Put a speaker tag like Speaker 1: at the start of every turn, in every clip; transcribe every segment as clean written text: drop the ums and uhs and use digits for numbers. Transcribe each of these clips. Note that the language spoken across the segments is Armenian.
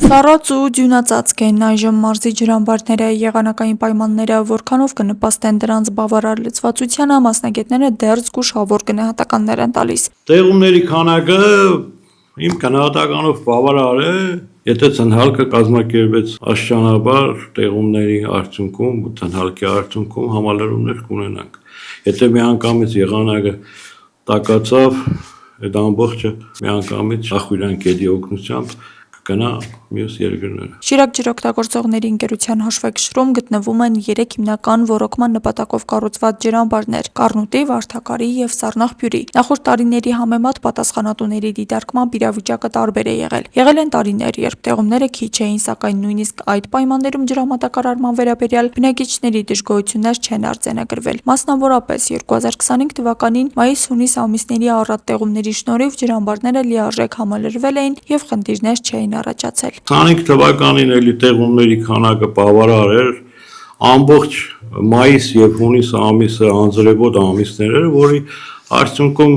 Speaker 1: Սառած ու դյունածածկ են այժմ մարզի ջրամբարները, եղանակային պայմանները որքանով կնպաստեն դրանց բավարար լցվածությանը, մասնագետները դեռ զգուշավոր գնահատականներ են տալիս։
Speaker 2: Տեղումների քանակը իմ գնահատականով բավարար է, եթե ցնհալքը կազմակերպվեց աստիճանաբար տեղումների արդյունքում, ցնհալքի արդյունքում համալրումներ կունենանք։ Եթե միանգամից եղանակը տաքացավ, այդ ամբողջը միանգամից ախորժան կետի օգնությամբ կգնա մյուս երկրները։
Speaker 1: Շիրակ ջրօգտագործողների ընկերության հաշվեկշռում գտնվում են 3 հիմնական ոռոգման նպատակով կառուցված ջրամբարներ՝ Կառնուտի, Վարդակարի եւ Սառնախբյուրի։ Նախորդ տարիների համեմատ պատասխանատուների դիտարկմամբ իրավիճակը տարբեր է եղել։ Եղել են տարիներ, երբ տեղումները քիչ էին, սակայն նույնիսկ այդ պայմաններում ջրամատակարարման վերաբերյալ բնակիչների դժգոհություններ չեն արձանագրվել։ Մասնավորապես 2025 թվականին մայիս-հունիս ամիսների առատ տեղումների շնորհիվ ջրամբարները լիարժեք համալրվել էին եւ խնդիրներ չէին առաջացել։
Speaker 2: 25 թվականին էլի տեղումների քանակը բավարար էր, ամբողջ մայիս եւ հունիս ամիսը անձրևոտ ամիսներ էր, որի արդյունքում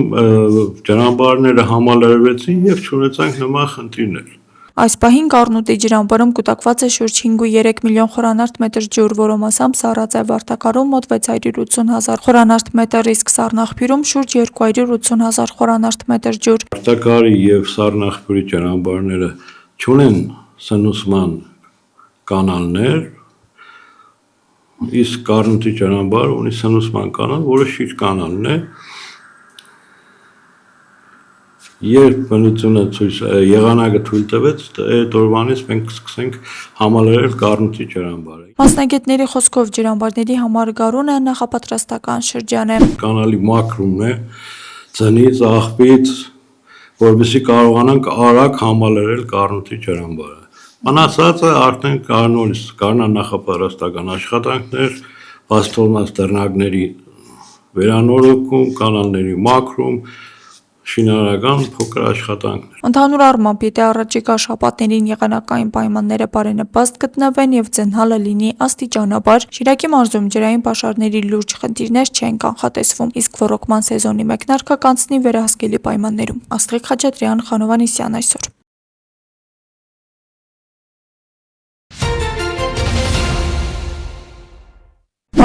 Speaker 2: ջրամբարները համալրվեցին եւ չունեցանք նման խնդիրներ։
Speaker 1: Այս պահին Կառնուտի ջրամբարում կուտակված է շուրջ 5.3 միլիոն խորանարդ մետր ջուր, որը մասամբ սառած է, Վարդակարում մոտ 680 հազար խորանարդ մետր, իսկ Սառնախբյուրում շուրջ 280 հազար խորանարդ մետր ջուր։
Speaker 2: Վարդակարի եւ Սառնախբյուրի ջրամբարները չունեն սնուցման կանալներ, իսկ Կառնուտի ջրամբարը ունի սնուցման կանալ, որը շիչ կանալն է։ Երբ բնությունը եղանակը թույլ տվեց, այդ օրվանից մենք սկսենք համալրել Կառնուտի ջրամբարը։
Speaker 1: Մասնագետների խոսքով ջրամբարների համար գարունը նախապատրաստական շրջան է։
Speaker 2: Կանալի մաքրումն է ձնից, աղբից, որովհետեւ կարողանանք արագ համալրել Կառնուտի ջրամբարը։ Մնացածը արդեն կանալ նախապատրաստական աշխատանքներ, բաց դռնակների վերանորոգում, կանալների մաքրում, շինարարական փոքր աշխատանքներ։
Speaker 1: Ընդհանուր առմամբ, եթե առաջիկա շաբաթներին եղանակային պայմանները բարենպաստ գտնվեն եւ ձնհալը լինի աստիճանաբար, Շիրակի մարզում ջրային պաշարների լուրջ խնդիրներ չեն կանխատեսվում, իսկ ոռոգման սեզոնի մեկնարկը կանցնի վերահսկելի պայմաններում։ Աստղիկ Խաչատրյան, Խանով Անիսյան այսօր։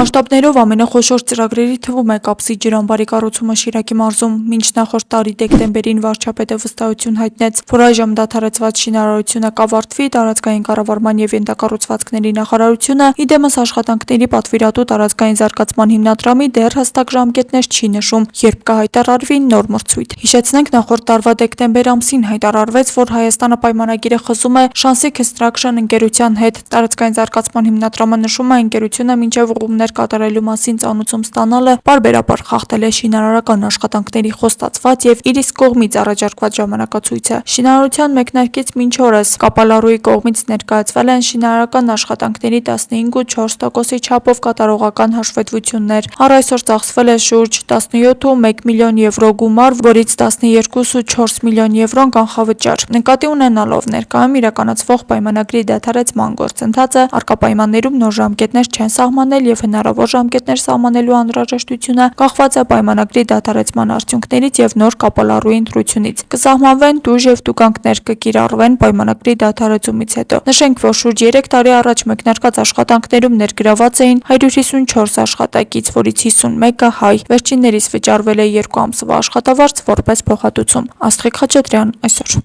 Speaker 1: Մասշտաբներով ամենախոշոր ծրագրերի թվում է կապսի ջրամբարի կառուցումը Շիրակի մարզում։ Մինչ նախորդ տարի դեկտեմբերին վարչապետը վստահություն հայտնեց, որ այժմ դադարեցված շինարարությունը կավարտվի, տարածքային կառավարման եւ ենթակառուցվածքների նախարարությունը ի դեմս աշխատանքների պատվիրատու տարածքային զարգացման հիմնադրամի դեռ հստակ ժամկետներ չի նշում, երբ կհայտարարվի նոր մրցույթ։ Հիշեցնենք, նախորդ տարվա դեկտեմբեր ամսին հայտարարվեց, որ Հայաստանը պայմանագիրը խզում է Շանսի Construction ընկերության հետ։ Տարածքային զարգացման հիմնադրամը նշում է, ընկերությունը մինչև ուղղումներ կատարելու մասին ծանուցում ստանալը պարբերաբար խախտել է շինարարական աշխատանքների խոստացված եւ իր իսկ կողմից առաջարկված ժամանակացույցը։ Շինարարության մեկնարկից մինչ օրս Կապալառուի կողմից ներկայացվել են շինարարական աշխատանքների 15.4%-ի չափով կատարողական հաշվետվություններ։ Առ այսօր ծախսվել է շուրջ 17.1 միլիոն եվրո գումար, որից 12.4 միլիոն եվրոն կանխավճար։ Նկատի ունենալով ներկայում իրականացվող պայմանագրի դադարեցման գործընթացը, առկա պայմաններում նոր ժամկետներ չեն սահմանել եւ հնարավոր ժամկետներ սահմանելու անհրաժեշտությունը կախված է պայմանագրի դադարեցման արդյունքներից եւ նոր Կապալառուի ընտրությունից։ Կսահմանվեն տույժ եւ տուգանքներ կկիրառվեն պայմանագրի դադարեցումից հետո։ Նշենք, որ շուրջ 3 տարի առաջ մեկնարկած աշխատանքներում ներգրաված էին 154 աշխատակից, որից 51-ը հայ։ Վերջիններիս վճարվել է 2 ամսվա աշխատավարձ որպես փոխհատուցում։ Աստղիկ Խաչատրյան այսօր։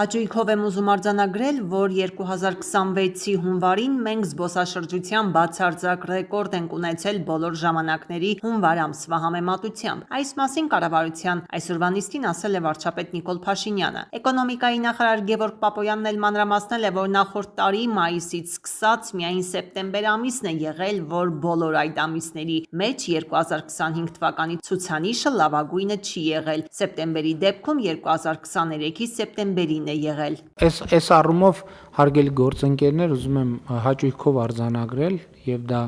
Speaker 3: Հաճույքով եմ ուզում արձանագրել, որ 2026-ի հունվարին մենք զբոսաշրջության բացարձակ ռեկորդ ենք ունեցել բոլոր ժամանակների հունվար ամսվա համեմատությամբ։ Այս մասին կառավարության այսօրվա նիստին ասել է վարչապետ Նիկոլ Փաշինյանը։ Էկոնոմիկայի նախարար Գևորգ Պապոյանն էլ մանրամասնել է, որ նախորդ տարի մայիսից սկսած միայն սեպտեմբեր ամիսն է եղել, որ բոլոր այդ ամիսների մեջ 2025 թվականի ցուցանիշը լավագույնը չի եղել։ Սեպտեմբերի դեպքում 2023-ի սեպտեմբերին է եղել։
Speaker 4: Այս առումով հարգելի գործընկերներ, ուզում եմ հաճույքով արձանագրել եւ դա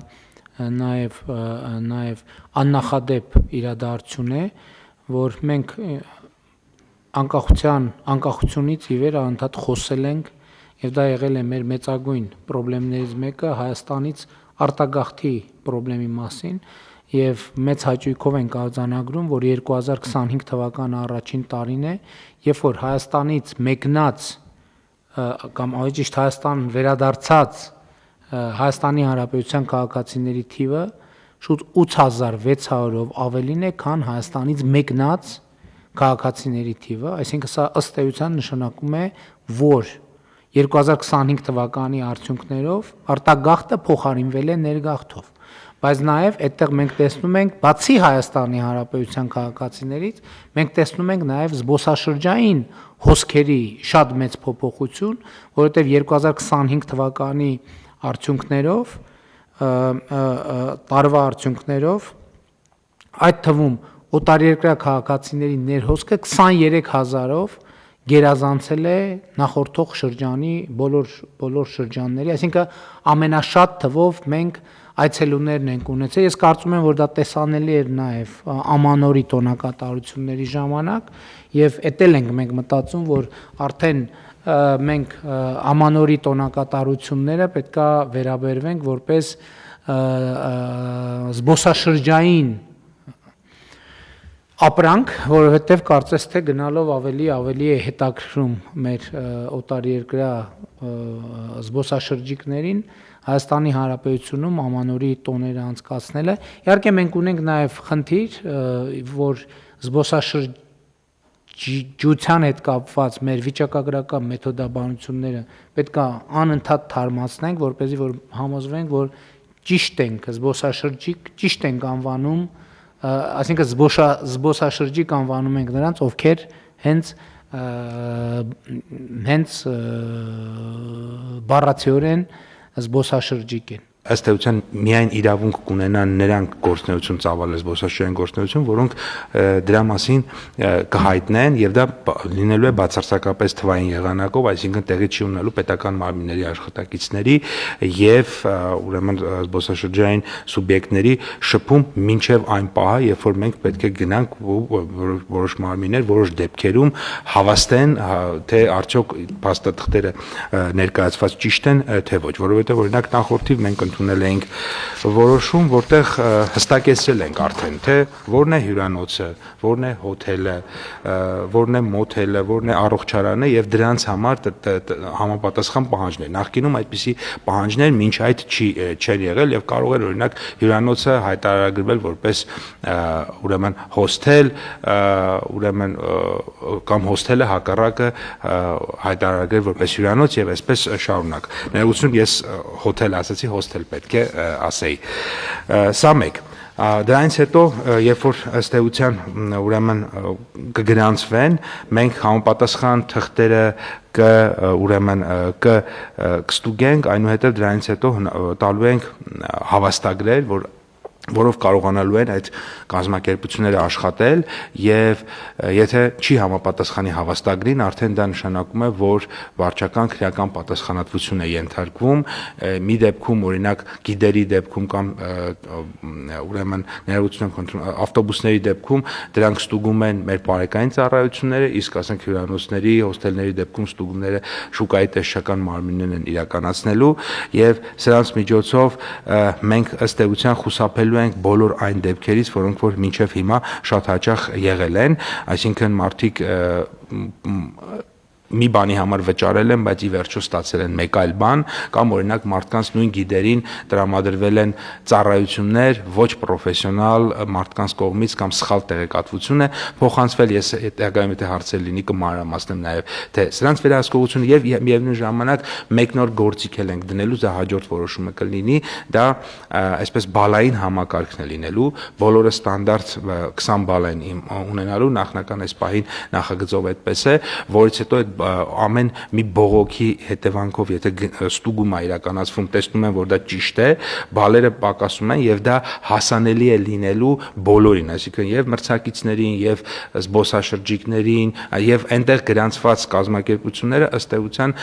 Speaker 4: նաեւ աննախադեպ իրադարձություն է, որ մենք անկախությունից ի վեր անդադ խոսել ենք եւ դա եղել է մեր մեծագույն խնդիրներից մեկը Հայաստանից արտագաղթի խնդրի մասին եւ մեծ հաճույքով ենք արձանագրում, որ 2025 թվականը առաջին տարին է, երբ որ Հայաստանից մեկնած կամ ավելի ճիշտ Հայաստան վերադարձած Հայաստանի Հանրապետության քաղաքացիների թիվը շուտ 8600-ով ավելին է, քան Հայաստանից մեկնած քաղաքացիների թիվը, այսինքն սա ըստ էության նշանակում է, որ 2025 թվականի արդյունքներով արտագաղթը փոխարինվել է ներգաղթով, բայց նաև այդտեղ մենք տեսնում ենք, բացի Հայաստանի Հանրապետության քաղաքացիներից, մենք տեսնում ենք նաև զբոսաշրջային հոսքերի շատ մեծ փոփոխություն, որովհետև 2025 թվականի արդյունքներով, տարվա արդյունքներով, այդ թվում օտարերկրյա քաղաքացիների ներհոսքը 23000-ով գերազանցել է նախորդող շրջանի բոլոր շրջանների, այսինքն ամենաշատ թվով մենք այցելուներն ենք ունեցել։ Ես կարծում եմ, որ դա տեսանելի էր նաև ամանորի տոնակատարությունների ժամանակ, եւ էտել ենք մենք մտածում, որ արդեն մենք ամանորի տոնակատարությունները պետքա վերաբերվենք որպես զբոսաշրջային ապրանք, որովհետև կարծես թե գնալով ավելի է հետաքրքրում մեր օտարերկրյա զբոսաշրջիկներին Հայաստանի Հանրապետությունում ամանորի տոները անցկացնելը։ Իհարկե մենք ունենք նաև խնդիր, որ զբոսաշրջության հետ կապված մեր վիճակագրական մեթոդաբանությունները պետք է անընդհատ թարմացնենք, որպեսզի որ համոզվենք, որ ճիշտ ենք զբոսաշրջիկ, ճիշտ ենք անվանում, այսինքն զբոսաշրջիկ անվանում ենք նրանց, ովքեր հենց բառացիորեն զբոսաշրջիկ են։
Speaker 5: Ըստ էության միայն իրավունք կունենան նրանք գործունեություն ծավալել զբոսաշրջային գործունեություն, որոնք դրա մասին կհայտնեն եւ դա լինելու է բացարձակապես թվային եղանակով, այսինքն տեղի չի ունենալու պետական մարմինների աշխատակիցների եւ ուրեմն զբոսաշրջային սուբյեկտների շփում մինչեւ այն պահը, երբ որ մենք պետք է գնանք որոշ մարմիններ, որոշ դեպքերում հավաստեն, թե արդյոք փաստաթղթերը ներկայացված ճիշտ են, թե ոչ, որովհետեւ օրինակ նախորդիվ մենք ընդունել ենք որոշում, որտեղ հստակեցրել ենք արդեն, թե որն է հյուրանոցը, որն է հոթելը, որն է մոթելը, որն է առողջարանը եւ դրանց համար համապատասխան պահանջներ։ Նախկինում այդպիսի պահանջներ մինչ այդ չեն եղել եւ կարող էր օրինակ հյուրանոցը հայտարարագրվել որպես ուրեմն հոսթել, ուրեմն կամ հոսթելը հակառակը հայտարարագրել որպես հյուրանոց եւ այսպես շարունակ։ Ներողություն, ես հոթել ասացի, հոսթել պետք է ասեի։ Սա մեկ։ Դրանից հետո, երբ որ ըստ էության ուրեմն կգրանցվեն, մենք համապատասխան թղթերը ուրեմն կստուգենք, այնուհետև դրանից հետո տալու ենք հավաստագրեր, որով կարողանալու են այդ կազմակերպությունները աշխատել եւ եթե չի համապատասխանի հավաստագրին, արդեն դա նշանակում է, որ վարչական քրեական պատասխանատվություն է ենթարկվում, մի դեպքում օրինակ գիդերի դեպքում կամ ուրեմն ներողություն խնդրում ավտոբուսների դեպքում դրանք ստուգում են մեր բարեկային ծառայությունները, իսկ ասենք հյուրանոցների, հոստելների դեպքում ստուգումները շուկայի տեսչական մարմիններն են իրականացնելու եւ սրանց միջոցով մենք ըստ էության խուսափելու ենք բոլոր այն դեպքերից, որոնք որ մինչև հիմա շատ հաճախ եղել են, այսինքն մարդիկ մի բանի համար վճարել են, բայց ի վերջո ստացել են մեկ այլ բան, կամ օրինակ մարդկանց նույն գիդերին տրամադրվել են ծառայություններ ոչ պրոֆեսիոնալ մարդկանց կողմից կամ սխալ տեղեկատվություն է փոխանցվել, ես հետագայում եթե հարցեր լինի կմանրամասնեմ նաև թե սրանց վերահսկողությունը եւ միևնույն ժամանակ մեկ նոր գործիք էլ ենք դնելու, դա հաջորդ որոշումը կլինի, դա այսպես բալային համակարգն է լինելու, բոլորը ստանդարտ 20 բալ են ունենալու, նախնական այս պահին նախագծով այդպես է, որից հետո ամեն մի բողոքի հետևանքով եթե ստուգում է իրականացվում, տեսնում են, որ դա ճիշտ է, բալերը պակասում են եւ դա հասանելի է լինելու բոլորին, այսինքն եւ մրցակիցներին, եւ զբոսաշրջիկներին, եւ այնտեղ գրանցված կազմակերպությունները ըստ էության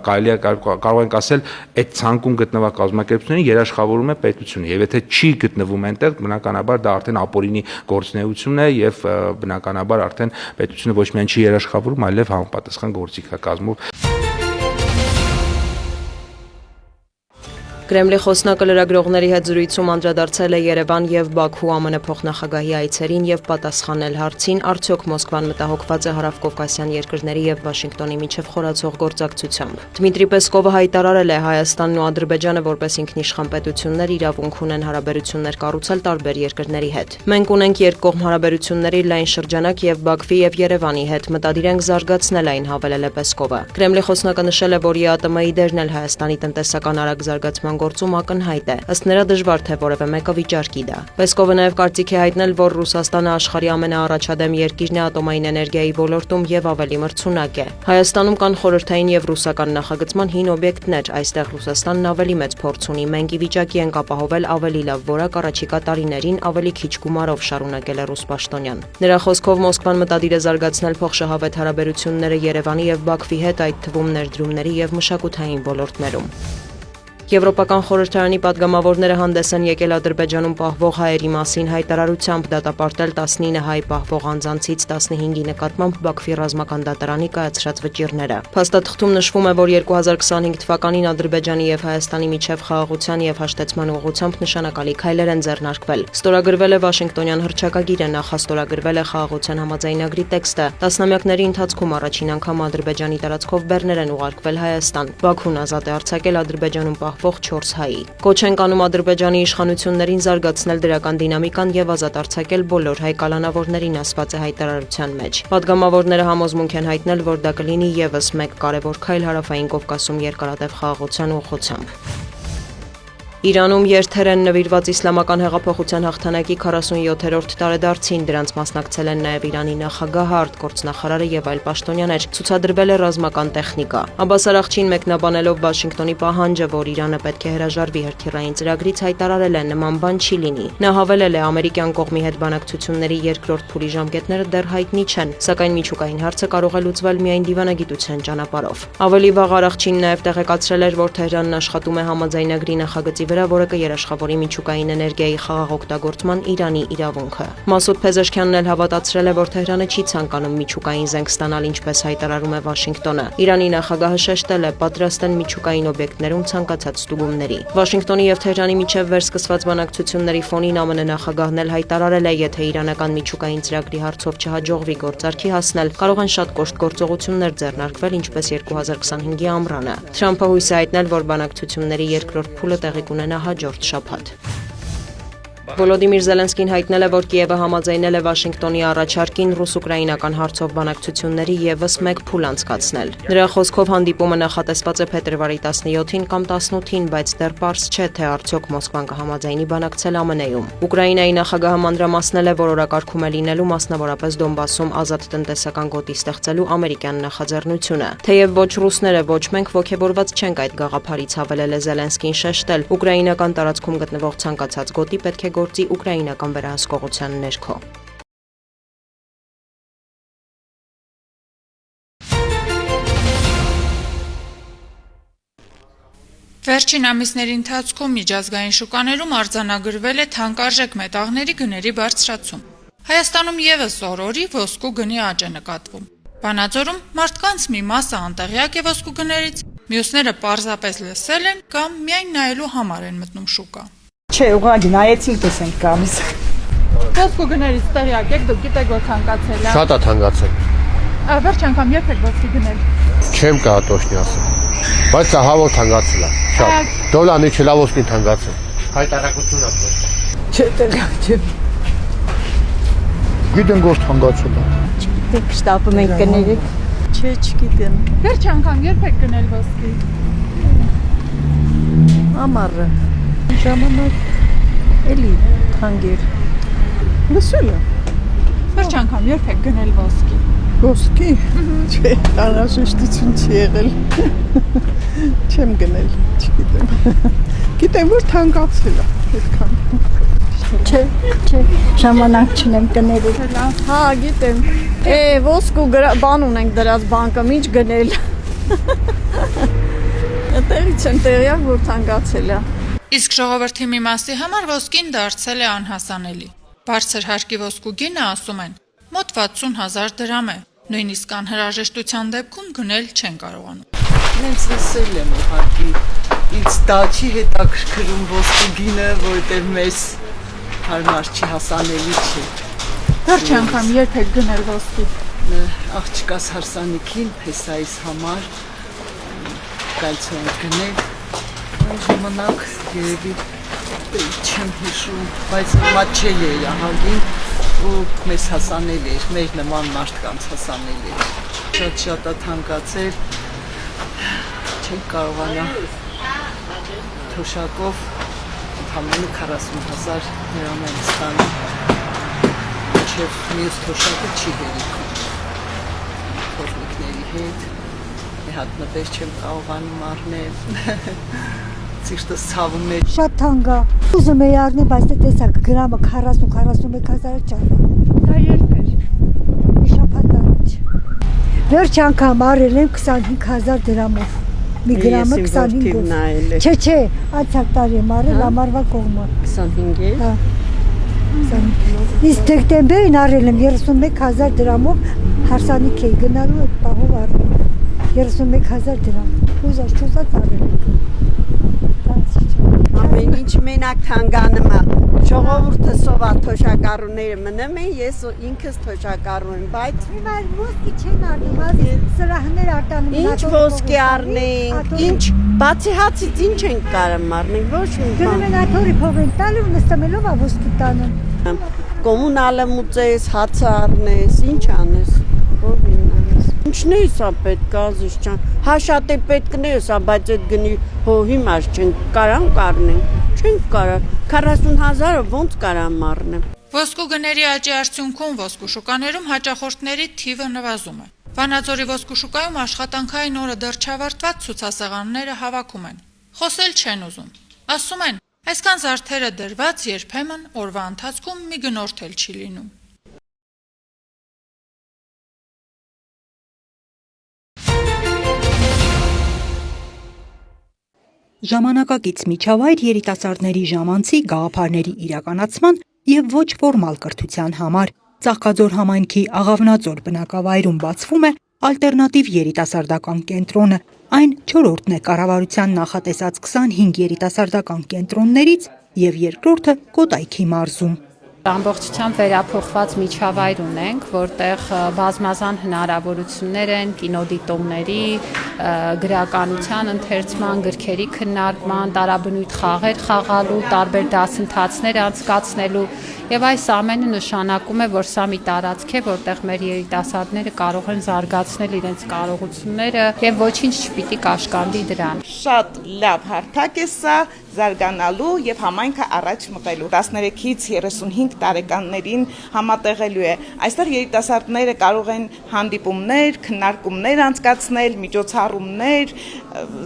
Speaker 5: կարելի է կարող ենք ասել, այդ ցանկում գտնվող կազմակերպություններին երաշխավորում է պետությունը եւ եթե չի գտնվում այնտեղ, բնականաբար դա արդեն ապօրինի գործունեություն է եւ բնականաբար արդեն պետությունը ոչ միայն չի երաշխավորում, այլև համապատասխան գործիքակազմով։
Speaker 6: Կրեմլի խոսնակը լրագրողների հետ զրույցում անդրադարձել է Երևան եւ Բաքու ԱՄՆ փոխնախագահի այցերին եւ պատասխանել հարցին, արդյոք Մոսկվան մտահոգված է հարավկովկասյան երկրների եւ Վաշինգտոնի միջև խորացող գործակցությամբ։ Դմիտրի Պեսկովը հայտարարել է Հայաստանն ու Ադրբեջանը որպես ինքնիշխան պետություններ իրավունք ունեն հարաբերություններ կառուցել տարբեր երկրների հետ։ Մենք ունենք երկկողմ հարաբերությունների լայն շրջանակ եւ Բաքվի եւ Երևանի հետ մտադիր ենք զարգացնել այն, հավելել է Պեսկովը։ Կրեմլի խոսնակը նշել է, որ ԵԱՏՄ-ի դերն էլ Հայաստանի տնտեսական արագ զարգացման գործում ակնհայտ է։ Ըստ նրա դժվար թե որևէ մեկը վիճարկի դա։ Պեսկովը նաև կարծիք է հայտնել, որ Ռուսաստանը աշխարհի ամենաառաջադեմ երկիրն է ատոմային էներգիայի ոլորտում եւ ավելի մրցունակ է։ Հայաստանում կան խորհրդային եւ ռուսական նախագծման հին օբյեկտներ, այստեղ Ռուսաստանն ավելի մեծ փորձ ունի։ Մենք ի վիճակի ենք ապահովել ավելի լավ որակ առաջիկա տարիներին ավելի քիչ գումարով, շարունակել է ռուս պաշտոնյան։ Նրա խոսքով Մոսկվան մտադիր է զարգացնել փոխշահավետ հարաբերությունները Երևանի եւ Բաքվի հետ, այդ թվում ներդրումների եւ մշակութային ոլորտներում։ Եվրոպական խորհրդարանի падգամավորները հանդես են եկել Ադրբեջանում պահվող հայերի մասին հայտարարությամբ դատապարտել 19 հայ պահվող անձանցից 15-ի նկատմամբ Բաքվի ռազմական դատարանի կայացրած վճիռները։ Փաստաթղթում նշվում է, որ 2025 թվականին Ադրբեջանի եւ Հայաստանի միջև խաղաղության եւ հաշտեցման ուղղությամբ նշանակալի քայլեր են ձեռնարկվել։ Ստորագրվել է Վաշինգտոնյան հռչակագիրը, նախաստորագրվել է խաղաղության համաձայնագրի տեքստը։ Տասնամյակների ընթացքում առաջին անգամ Ադրբեջանի տարածքով բեռներ են ուղարկվել Հայաստան։ Բաքուն ազատ է արձակել Ադրբեջանում 4 հայի։ Կոչ են կանում Ադրբեջանի իշխանություններին զարգացնել դրական դինամիկան եւ ազատ արձակել բոլոր հայ կալանավորներին, ասված է հայտարարության մեջ։ Պատգամավորները համոզմունք են հայտնել, որ դա կլինի եւս մեկ կարևոր քայլ հարավային Կովկասում երկարատև խաղաղության ուղղությամբ։ Իրանում երթեր են նվիրված իսլամական հեղափոխության հաղթանակի 47-րդ տարեդարձին, դրանց մասնակցել են նաև Իրանի նախագահը, արտգործնախարարը եւ այլ պաշտոնյաներ, ցուցադրվել է ռազմական տեխնիկա։ Աբբաս Արաղչին մեկնաբանելով Վաշինգտոնի պահանջը, որ Իրանը պետք է հրաժարվի հրթիռային ծրագրից, հայտարարել է նման բան չի լինի։ Նա հավելել է ամերիկյան կողմի հետ բանակցությունների երկրորդ փուլի ժամկետները դեռ հայտնի չեն, սակայն միջուկային հարցը կարող է լուծվել միայն դիվանագիտության ճանապարհով։ Ավելի վաղ Արաղչին նաև տեղեկացրել էր, որ Թեհրանն աշխատում է համաձայնագրի նախագծի վրա, որը կերաշխավորի միջուկային էներգիայի խաղաղ օգտագործման Իրանի իրավունքը։ Մասուդ Փեզեշքյանն էլ հավատացրել է, որ Թեհրանը չի ցանկանում միջուկային զենք ստանալ, ինչպես հայտարարում է Վաշինգտոնը։ Իրանի նախագահը շեշտել է, պատրաստ են միջուկային օբյեկտներում ցանկացած ստուգումների։ Վաշինգտոնի եւ Թեհրանի միջև վերսկսված բանակցությունների ֆոնին ԱՄՆ նախագահն էլ հայտարարել է, եթե իրանական միջուկային ծրագրի հարցով չհաջողվի գործարքի հասնել, կարող են շատ կոշտ գործողություններ ձեռնարկվել, ինչպես 2025-ի ամռանը։ Թրամփը հույս է հայտնել, որ բանակցությունների երկրորդ փուլը տեղի կունենա հաջորդ շաբաթ։ Վոլոդիմիր Զելենսկին հայտնել է, որ Կիևը համաձայնել է Վաշինգտոնի առաջարկին ռուս-ուկրաինական հարցով բանակցությունների եւս մեկ փուլ անցկացնել։ Նրա խոսքով հանդիպումը նախատեսված է փետրվարի 17-ին կամ 18-ին, բայց դեռ պարզ չէ, թե արդյոք Մոսկվան կհամաձայնի բանակցել ԱՄՆ-ում։ Ուկրաինայի նախագահը մանրամասնել է, որ օրակարգում է լինելու մասնավորապես Դոնբասում ազատ տնտեսական գոտի ստեղծելու ամերիկյան նախաձեռնությունը։ Թեև ոչ ռուսները, ոչ մենք ոգևորված չենք այդ գաղափարից, հավելել է Զելենսկին շեշտել, ուկրաինական տարածքում գտնվող ցանկացած գոտի պետք է գործի ուկրաինական վերահսկողության ներքո։
Speaker 7: Վերջին ամիսների ընթացքում միջազգային շուկաներում արձանագրվել է թանկարժեք մետաղների գների բարձրացում։ Հայաստանում եւս օրորի ոսկու գնի աճ է նկատվում։ Վանաձորում մարդկանց մի մասը անտեղյակ է ոսկու գներից, մյուսները պարզապես լսել են կամ միայն նայելու համար են մտնում շուկա։
Speaker 8: Չէ, ուղղակի նայեցինք, տեսենք գալիս։
Speaker 7: Ոսկու գներից տեղյակ եք, դուք գիտեք որ թանկացել է։
Speaker 9: Շատ է թանկացել։
Speaker 7: Վերջ անգամ երբ եք ոսկի գնել։
Speaker 9: Չեմ կարող точно ասել։ Բայց ահա որ թանկացել է։ Շատ։ Դոլարի չլա ոսկին թանկացել։ Հայտարարություն է։
Speaker 8: Չէ, տեղյակ չեմ։
Speaker 9: Գիտեմ որ թանկացել է։
Speaker 8: Չգիտեք, շտապում ենք գներեք։ Չէ, չգիտեմ։
Speaker 7: Վերջ անգամ երբ եք գնել ոսկի։
Speaker 8: Ամառը։ Ժամանակ էլի թանկեր։ Լսել եմ։
Speaker 7: Վերջ անգամ երբ եք գնել ոսկի։
Speaker 8: Ոսկի։ Չէ, անհրաժեշտություն չի եղել։ Չեմ գնել, չգիտեմ։ Գիտեմ որ թանկացել է այդքան։ Չէ, ժամանակ չունեմ գնելու։ Հա, գիտեմ։ Ոսկու բան ունենք դրած բանկը, ինչ գնել։ Այդտեղից եմ տեղյակ որ թանկացել է։
Speaker 7: Իսկ ժողովրդի մի մասի համար ոսկին դարձել է անհասանելի։ Բարձր հարկի ոսկու գինը, ասում են, մոտ 60,000 դրամ է, նույնիսկ անհրաժեշտության դեպքում գնել չեն կարողանում։
Speaker 8: Նենց լսել եմ ուղղակի ինձ դա չի հետաքրքրում ոսկու գինը, որտեղ մեզ հարմար չի, հասանելի չի։
Speaker 1: Վերջ անգամ երբ եք գնել ոսկի։
Speaker 8: Աղջկաս հարսանիքին փեսայիս համար գալցու ենք գնել։ Այն ժամանակ երևի չեմ հիշում, բայց հիմա չէ ահագին ու մեզ հասանելի էր, մեր նման մարդկանց հասանելի էր։ Շատ է թանկացել, չենք կարողանա թոշակով ընդամենը 40,000 դրամ են ստանում, մինչև մյուս թոշակը չի հերիքում փոխնիկների հետ, մի հատ նվեր չեմ կարողանում առնել, ծիրտս ցավում է։
Speaker 10: Շատ թանկ է, ուզում էի առնել, բայց տեսակ գրամը 40-41,000 ճարը։
Speaker 1: Դա երբ էր։
Speaker 10: Մի շաբաթ առաջ։ Վերջ անգամ առել եմ 25,000 դրամով։ Մի գրամը 25-ով։ Չէ, անցյալ տարի եմ առել ամառվա կողմը։
Speaker 8: 25-ը։
Speaker 10: Հա։ 25։ Իսկ դեկտեմբերին առել եմ 31,000 դրամով հարսանիք էի գնալու այդ պահով առել։ 31,000 դրամ։ Չուզած առել եմ։
Speaker 8: Ամեն ինչ մենակ թանգանում է։ Ժողովուրդը սովա թոշակառուները մնում են, ես ինքս թոշակառու եմ, բայց
Speaker 10: Հիմա ոսկի չեն առնում, ասես սրահներ արտանում։
Speaker 8: ինչ ոսկի առնենք, ինչ բացի հացից ինչ ենք կարում առնենք, ոչ մի բան։
Speaker 10: Գնում են աթորի փող են տալու, նստամելով է ոսկի տանում։
Speaker 8: Կոմունալը մուծես, հացը առնես, ինչ անես, ով ինանես։ Ինչն է սա պետք է ազիզ ջան, հա շատ է պետքն է սա, բայց այդ գնի հիմար չենք կարանք առնենք, չենք կարան, 40,000-ը ոնց կարամ առնեմ։
Speaker 7: Ոսկու գների աճի արդյունքում ոսկու շուկաներում հաճախորդների թիվը նվազում է։ Վանաձորի ոսկու շուկայում աշխատանքային օրը դեռ չավարտված ցուցասեղանները հավաքում են։ Խոսել չեն ուզում։ Ասում են, այսքան զարդերը դրված երբեմն օրվա ընթացքում մի գնորդ էլ չի լինում։
Speaker 11: Ժամանակակից միջավայր երիտասարդների ժամանցի գաղափարների իրականացման և ոչ ֆորմալ կրթության համար Ծաղկաձոր համայնքի Աղավնաձոր բնակավայրում բացվում է ալտերնատիվ երիտասարդական կենտրոնը, այն 4-րդն է կառավարության նախատեսած 25 երիտասարդական կենտրոններից և երկրորդը Կոտայքի մարզում։
Speaker 12: Ամբողջությամբ վերափոխված միջավայր ունենք, որտեղ բազմազան հնարավորություններ են կինոդիտումների, գրականության ընթերցման, գրքերի քննարկման, տարաբնույթ խաղեր խաղալու, տարբեր դասընթացներ անցկացնելու եւ այս ամենը նշանակում է, որ սա մի տարածք է, որտեղ մեր երիտասարդները կարող են զարգացնել իրենց կարողությունները եւ ոչինչ չպիտի կաշկանդի դրան։
Speaker 13: Շատ լավ հարթակ է սա զարգանալու եւ համայնքը առաջ մղելու 13-ից 35 տարեկաններին համատեղելու է։ Այստեղ երիտասարդները կարող են հանդիպումներ, քննարկումներ անցկացնել, միջոցառումներ,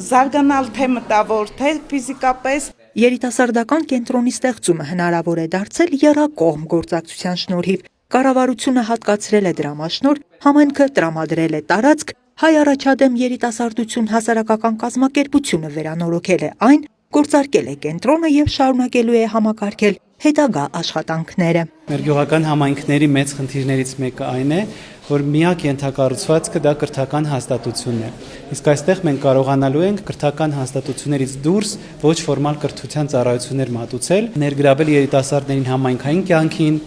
Speaker 13: զարգանալ թե մտավոր, թե ֆիզիկապես։
Speaker 11: Երիտասարդական կենտրոնի ստեղծումը հնարավոր է դարձել եռակողմ գործակցության շնորհիվ։ Կառավարությունը հատկացրել է դրամաշնորհ, համայնքը տրամադրել է տարածք, Հայ առաջադեմ երիտասարդություն հասարակական կազմակերպությունը վերանորոգել է այն, գործարկել է կենտրոնը եւ շարունակելու է համակարգել հետագա աշխատանքները։
Speaker 14: Մեր գյուղական համայնքների մեծ խնդիրներից մեկը այն է, որ միակ ենթակառուցվածքը դա կրթական հաստատությունն է։ Իսկ այստեղ մենք կարողանալու ենք կրթական հաստատություններից դուրս ոչ ֆորմալ կրթության ծառայություններ մատուցել, ներգրավել երիտասարդներին համայնքային կյանքին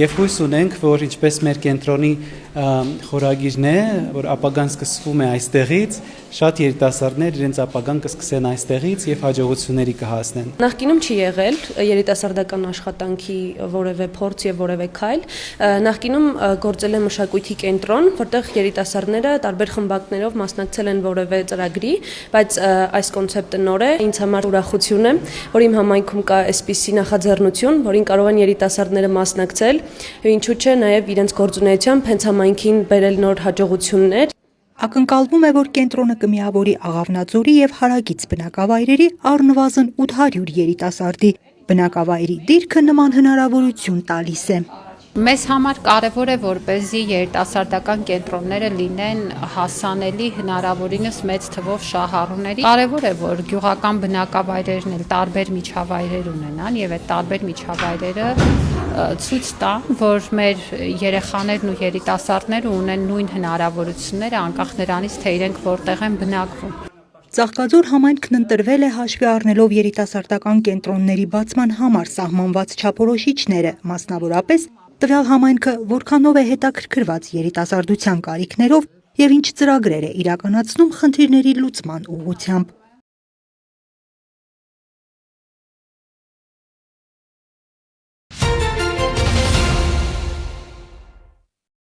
Speaker 14: եւ հույս ունենք, որ ինչպես մեր կենտրոնի խորագիրն է, որ ապագան սկսվում է այստեղից, շատ երիտասարդներ իրենց ապագան կսկսեն այստեղից եւ հաջողությունների կհասնեն։
Speaker 6: Նախկինում չի եղել երիտասարդական աշխատանքի որևէ փորձ եւ որևէ քայլ։ Նախկինում գործել է մշակույթի կենտրոն, որտեղ երիտասարդները տարբեր խմբակներով մասնակցել են որևէ ծրագրի, բայց այս կոնցեպտը նոր է, ինձ համար ուրախություն է, որ իմ համայնքում կա այսպիսի նախաձեռնություն, որին կարող են երիտասարդները մասնակցել, ինչու՞ չէ նաեւ իրենց գործունեությամբ հենց համայնքին բերել նոր հաջողություններ։
Speaker 11: Ակնկալվում է, որ կենտրոնը կմիավորի Աղավնաձորի եւ հարակից բնակավայրերի առնվազն 800 երիտասարդի։ Բնակավայրի դիրքը նման հնարավորություն տալիս է։
Speaker 12: Մեզ համար կարևոր է, որպեսզի երիտասարդական կենտրոնները լինեն հասանելի հնարավորինս մեծ թվով շահառուների։ Կարևոր է, որ գյուղական բնակավայրերն էլ տարբեր միջավայրեր ունենան եւ այդ տարբեր միջավայրերը ցույց տան, որ մեր երեխաներն ու երիտասարդները ունեն նույն հնարավորությունները անկախ նրանից, թե իրենք որտեղ են բնակվում։
Speaker 11: Ծաղկաձոր համայնքն ընտրվել է հաշվի առնելով երիտասարդական կենտրոնների բացման համար սահմանված չափորոշիչները, մասնավորապես տվյալ համայնքը որքանով է հետաքրքրված երիտասարդության կարիքներով եւ ինչ ծրագրեր է իրականացնում խնդիրների լուծման ուղղությամբ։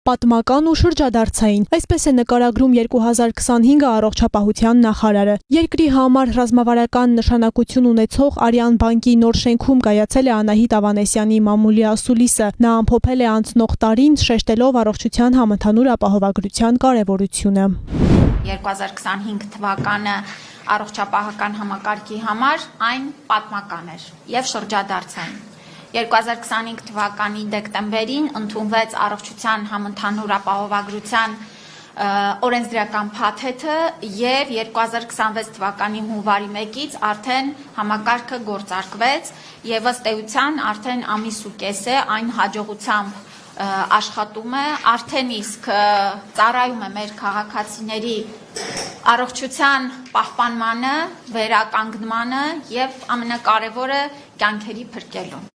Speaker 15: Պատմական ու շրջադարձային, այսպես է նկարագրում 2025 առողջապահության նախարարը։ Երկրի համար ռազմավարական նշանակություն ունեցող Արյան բանկի նոր շենքում կայացել է Անահիտ Ավանեսյանի մամուլի ասուլիսը։ Նա ամփոփել է անցնող տարին, շեշտելով առողջության համընդհանուր ապահովագրության կարևորությունը։
Speaker 16: 2025 թվականը առողջապահական համակարգի համար այն պատմական էր եւ շրջադարձային։ 2025 թվականի դեկտեմբերին ընդունվեց առողջության համընդհանուր ապահովագրության օրենսդրական փաթեթը եւ 2026 թվականի հունվարի 1-ից արդեն համակարգը գործարկվեց եւ ըստ էության արդեն ամիս ու կես է այն հաջողությամբ աշխատում է, արդեն իսկ ծառայում է մեր քաղաքացիների առողջության պահպանմանը, վերականգնմանը եւ ամենակարևորը կյանքերի փրկելուն։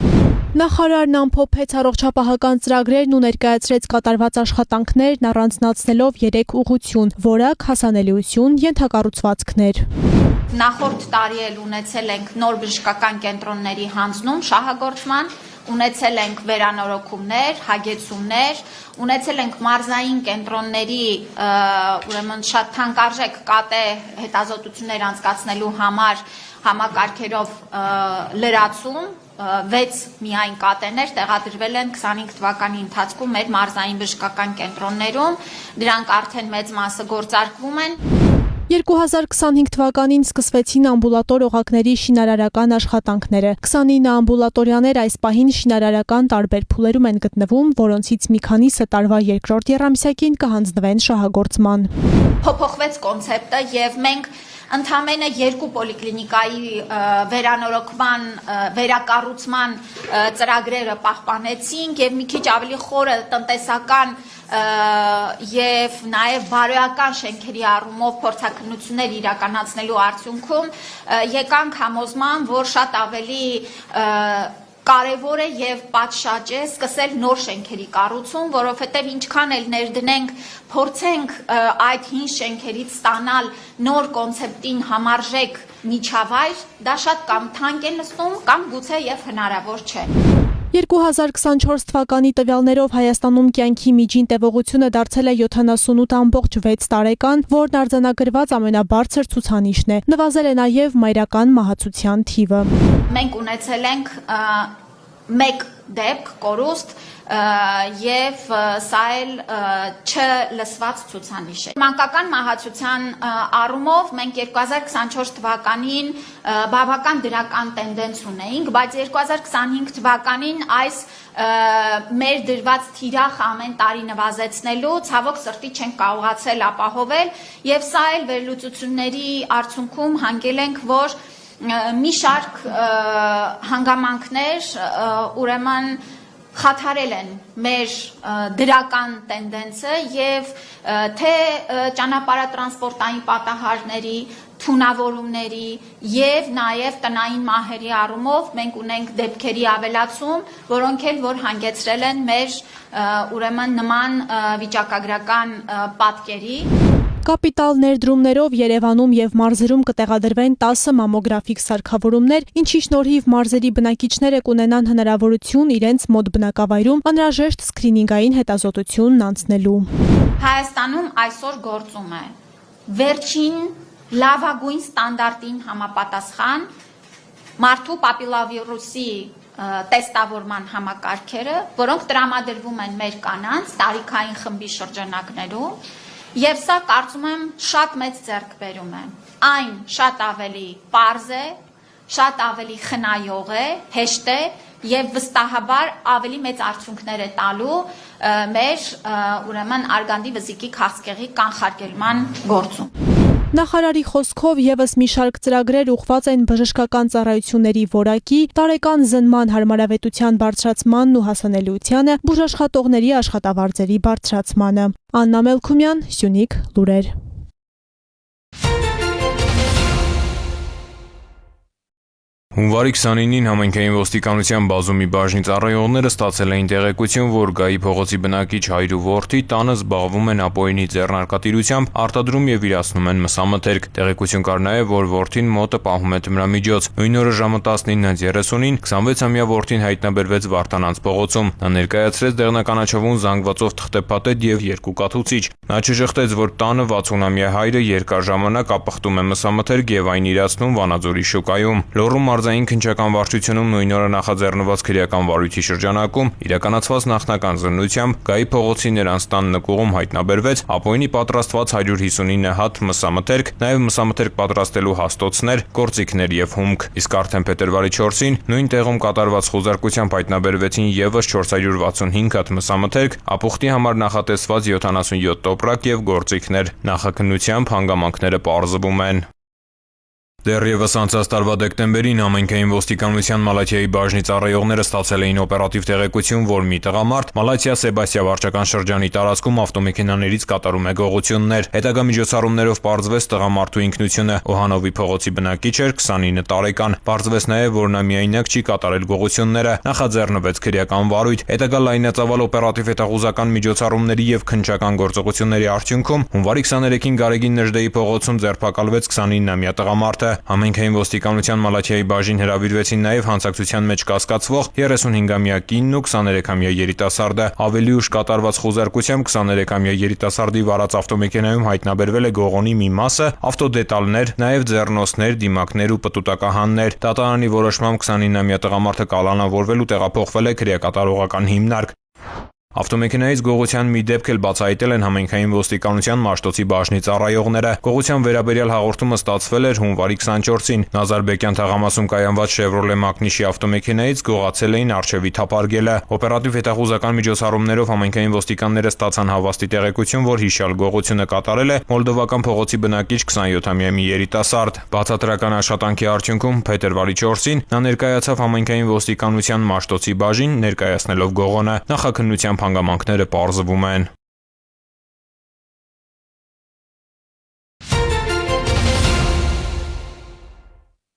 Speaker 15: Նախարարն ամփոփեց առողջապահական ծրագրերն ու ներկայացրեց կատարված աշխատանքներն առանձնացնելով 3 ուղղություն՝ որակ, հասանելիություն, ենթակառուցվածքներ։
Speaker 16: Նախորդ տարի էլ ունեցել ենք նոր բժշկական կենտրոնների հանձնում շահագործման, ունեցել ենք վերանորոգումներ, հագեցումներ, ունեցել ենք մարզային կենտրոնների ուրեմն շատ թանկարժեք կատե հետազոտություններ անցկացնելու համար համակարգերով լրացում 6 միայն կատեներ տեղադրվել են 25 թվականի ընթացքում մեր մարզային բժշկական կենտրոններում, դրանք արդեն մեծ մասը գործարկվում են։
Speaker 15: 2025 թվականին սկսվեցին ամբուլատոր օղակների շինարարական աշխատանքները։ 29 ամբուլատորիաներ այս պահին շինարարական տարբեր փուլերում են գտնվում, որոնցից մի քանիսը տարվա երկրորդ եռամսյակին կհանձնվեն շահագործման։
Speaker 16: Փոփոխվեց կոնցեպտը եւ մենք ընդամենը 2 պոլիկլինիկայի վերանորոգման, վերակառուցման ծրագրերը պահպանեցինք եւ մի քիչ ավելի խորը տնտեսական եւ նաեւ բարոյական շենքերի առումով փորձակնություններ իրականացնելու արդյունքում եկանք համոզման, որ շատ ավելի կարևոր է եւ պատշաճ է սկսել նոր շենքերի կառուցում, որովհետեւ ինչքան էլ ներդնենք, փորձենք այդ հին շենքերից ստանալ նոր կոնցեպտին համարժեք միջավայր, դա շատ կամ թանկ է նստում, կամ գուցե եւ հնարավոր չէ։
Speaker 15: 2024 թվականի տվյալներով Հայաստանում կյանքի միջին տևողությունը դարձել է 78.6 տարեկան, որն արձանագրված ամենաբարձր ցուցանիշն է։ Նվազել է նաև մայրական մահացության թիվը։
Speaker 16: Մենք ունեցել ենք 1 դեպք կորուստ եւ սա էլ չլսված ցուցանիշ է։ Մանկական մահացության առումով մենք 2024 թվականին բավական դրական տենդենց ունեինք, բայց 2025 թվականին այս մեր դրված թիրախ ամեն տարի նվազեցնելու ցավոք սրտի չենք կարողացել ապահովել եւ սա էլ վերլուծությունների արդյունքում հանգել ենք, որ մի շարք հանգամանքներ ուրեմն խաթարել են մեր դրական տենդենսը եւ թե ճանապարհատրանսպորտային պատահարների, թունավորումների եւ նաեւ տնային մահերի առումով մենք ունենք դեպքերի ավելացում, որոնք էլ որ հանգեցրել են մեր ուրեմն նման վիճակագրական պատկերի։
Speaker 15: Կապիտալ ներդրումներով Երևանում եւ մարզերում կտեղադրվեն 10 մամոգրաֆիկ սարքավորումներ, ինչի շնորհիվ մարզերի բնակիչները կունենան հնարավորություն իրենց մոտ բնակավայրում անհրաժեշտ սկրինինգային հետազոտությունն անցնելու։
Speaker 16: Հայաստանում այսօր գործում է վերջին լավագույն ստանդարտին համապատասխան մարդու պապիլովիրուսի տեստավորման համակարգերը, որոնք տրամադրվում են մեր կանանց տարիքային խմբի շրջանակներում։ Եվ սա կարծում եմ շատ մեծ ձեռքբերում է։ Այն շատ ավելի պարզ է, շատ ավելի խնայող է, հեշտ է եւ վստահաբար ավելի մեծ արդյունքներ է տալու մեր ուրեմն արգանդի վզիկի քաղցկեղի կանխարգելման գործում։
Speaker 15: Նախարարի խոսքով եւս մի շարք ծրագրեր ուղղված են բժշկական ծառայությունների որակի, տարեկան զննման հարմարավետության բարձրացմանն ու հասանելիությանը, բուժաշխատողների աշխատավարձերի բարձրացմանը։ Աննա Մելքումյան, Սյունիք լուրեր։
Speaker 17: Հունվարի 29-ին համայնքային ոստիկանության բազումի բաժնի ծառայողները ստացել էին տեղեկություն, որ Գայի փողոցի բնակիչ հայր ու որդի տանը զբաղվում են ապօրինի ձեռնարկատիրությամբ, արտադրում եւ իրացնում են մսամթերք։ Տեղեկություն կար նաեւ, որ որդին մոտը պահում է թմրամիջոց։ Նույն օրը ժամը 19:30-ին 26-ամյա որդին հայտնաբերվեց Վարդանանց փողոցում։ Նա ներկայացրեց դեղնականաչավուն զանգվածով թղթեպատետ եւ 2 կաթուցիչ։ Նա չժխտեց, որ տանը 60-ամյա հայրը երկար ժամանակ ապխտում է մսամթերք եւ այն իրացնում Վանաձորի շուկայում։ Լոռու մարզային քննչական վարչությունում նույն օրը նախաձեռնված քրեական վարույթի շրջանակում իրականացված նախնական զննությամբ Գայի փողոցի նրանց տան նկուղում հայտնաբերվեց ապօրինի պատրաստված 159 հատ մսամթերք, նաեւ մսամթերք պատրաստելու հաստոցներ, գործիքներ եւ հումք։ Իսկ արդեն փետրվարի 4-ին նույն տեղում կատարված խոզարկությամբ հայտնաբերվեցին եւս 465 հատ մսամթերք, ապուխտի համար նախատեսված 77 տոպրակ եւ գործիքներ։ Նախաքննությամբ հանգամանքները պարզվում են։ Դեռևս անցած տարվա դեկտեմբերին համայնքային ոստիկանության Մալաթիայի բաժնի ծառայողները ստացել էին օպերատիվ տեղեկություն, որ մի տղամարդ Մալաթիա Սեբաստիա վարչական շրջանի տարածքում ավտոմեքենաներից կատարում է գողություններ։ Հետագա միջոցառումներով պարզվեց տղամարդու ինքնությունը Օհանովի փողոցի բնակիչ էր, 29 տարեկան։ Պարզվեց նաև, որ նա միայնակ չի կատարել գողությունները, նախաձեռնվեց քրեական վարույթ։ Հետագա լայնածավալ օպերատիվ հետախուզական միջոցառումների եւ քննչական գործողությունների արդյունքում հունվարի 23-ին Գարեգին Նժդեի փողոցում ձերբակալվեց 29-ամյա տղամարդը։ Համայնքային ոստիկանության Մալաթիայի բաժին հրավիրվեցին նաև հանցակցության մեջ կասկածվող 35-ամյա կինն ու 23-ամյա երիտասարդը։ Ավելի ուշ կատարված խոզարկությամբ 23-ամյա երիտասարդի վարած ավտոմեքենայում հայտնաբերվել է գողոնի մի մասը, ավտոդետալներ, նաև ձեռնոցներ, դիմակներ ու պտուտակահաններ։ Դատարանի որոշմամբ 29-ամյա տղամարդը կալանավորվել ու տեղափոխվել է քրեակատարողական հիմնարկ։ Ավտոմեքենայից գողության մի դեպք էլ բացահայտել են համայնքային ոստիկանության Մաշտոցի բաժնի ծառայողները։ Գողության վերաբերյալ հաղորդումը ստացվել էր հունվարի 24-ին։ Նազարբեկյան թաղամասում կայանված Chevrolet Magnish-ի ավտոմեքենայից գողացել էին արշավի թափարգելը։ Օպերատիվ հետախուզական միջոցառումներով համայնքային ոստիկանները ստացան հավաստի տեղեկություն, որ հիշյալ գողությունը կատարել է մոլդովական փողոցի բնակիչ 27-ամյա մի երիտասարդ։ Բացատրական աշխատանքի արդյունքում փետրվարի 4-ին նա ներկայացավ համայնքային ոստիկանության Մաշտոցի բաժին, ներկայացնելով գողոնը։ Նախաքննությամբ հանգամանքները պարզվում են։